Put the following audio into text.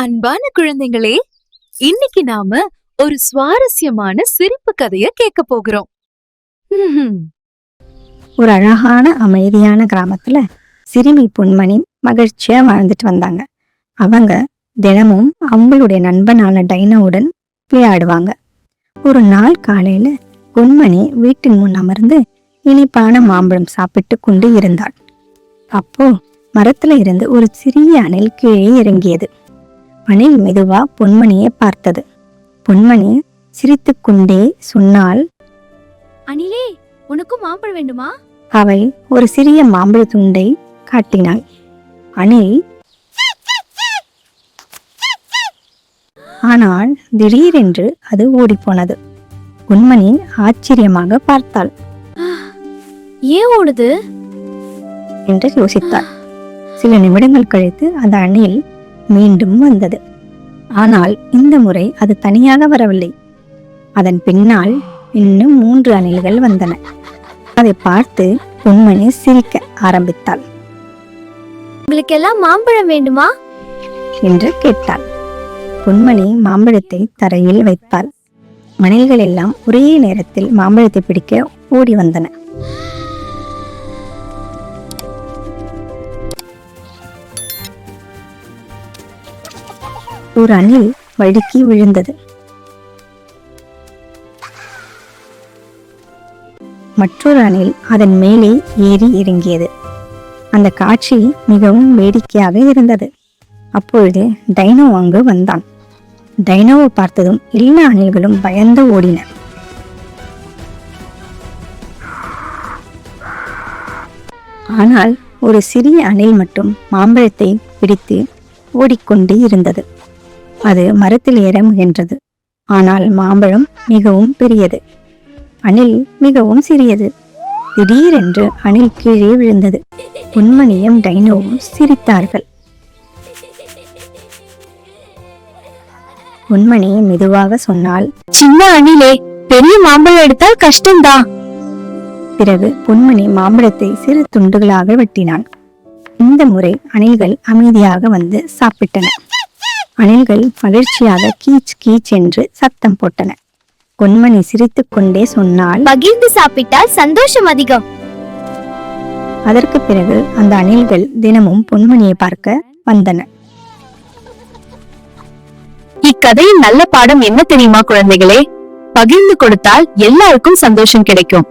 அன்பான குழந்தைகளே, இன்னைக்கு நாம ஒரு சுவாரஸ்யமான சிரிப்பு கதைய கேட்க போகிறோம். ஒரு அழகான அமைதியான கிராமத்துல சிறுமி பொன்மணி மகிழ்ச்சியா வாழ்ந்துட்டு வந்தாங்க. அவங்க தினமும் அவங்களுடைய நண்பனான டைனோவுடன் விளையாடுவாங்க. ஒரு நாள் காலையில பொன்மணி வீட்டின் முன் அமர்ந்து இனிப்பான மாம்பழம் சாப்பிட்டு கொண்டு இருந்தாள். அப்போ மரத்துல இருந்து ஒரு சிறிய அணில் கீழே இறங்கியது. அணில் மெதுவா பொன்மணியை பார்த்தது. பொன்மணி சிரித்து கொண்டே சொன்னாள், அணிலே, உனக்கும் மாம்பழம் வேண்டுமா? அவள் ஒரு சிறிய மாம்பழ துண்டை காட்டினாள். அணில் ஆனால் திடீரென்று அது ஓடிப்போனது. பொன்மணி ஆச்சரியமாக பார்த்தாள். ஏன் ஓடுது என்று யோசித்தாள். சில நிமிடங்கள் கழித்து அந்த அணில் மீண்டும் வந்தது. ஆனால் இந்த முறை அது தனியாக வரவில்லை. அதன் பின்னால் இன்னும் 3 அணில்கள் வந்தன. அதை பார்த்து பொன்மணி சிரிக்க ஆரம்பித்தாள். உங்களுக்கெல்லாம் மாம்பழம் வேண்டுமா என்று கேட்டாள். பொன்மணி மாம்பழத்தை தரையில் வைத்தாள். அணில்கள் எல்லாம் ஒரே நேரத்தில் மாம்பழத்தை பிடிக்க ஓடி வந்தன. ஒரு அணில் வழுக்கி விழுந்தது. மற்றொரு அணில் அதன் மேலே ஏறி இறங்கியது. அந்த காட்சி மிகவும் வேடிக்கையாக இருந்தது. அப்பொழுது டைனோ அங்கு வந்தான். டைனோவை பார்த்ததும் எல்லா அணில்களும் பயந்து ஓடின. ஆனால் ஒரு சிறிய அணில் மட்டும் மாம்பழத்தை பிடித்து ஓடிக்கொண்டே இருந்தது. அது மரத்தில் ஏற முயன்றது. ஆனால் மாம்பழம் மிகவும் பெரியது, அணில் மிகவும் சிறியது. திடீரென்று அணில் கீழே விழுந்தது. பொன்மணியும் டைனோவும் சிரித்தார்கள். பொன்மணி மெதுவாக சொன்னால், சின்ன அணிலே, பெரிய மாம்பழம் எடுத்தால் கஷ்டம்தான். பிறகு பொன்மணி மாம்பழத்தை சிறு துண்டுகளாக வெட்டினான். இந்த முறை அணில்கள் அமைதியாக வந்து சாப்பிட்டன. அணில்கள் மகிழ்ச்சியாக கீச் கீச் என்று சத்தம் போட்டன. பொன்மணி சிரித்துக் கொண்டே சொன்னால், பகிர்ந்து சாப்பிட்டால் சந்தோஷம் அதிகம். அதற்கு பிறகு அந்த அணில்கள் தினமும் பொன்மணியை பார்க்க வந்தன. இக்கதையின் நல்ல பாடம் என்ன தெரியுமா குழந்தைகளே? பகிர்ந்து கொடுத்தால் எல்லாருக்கும் சந்தோஷம் கிடைக்கும்.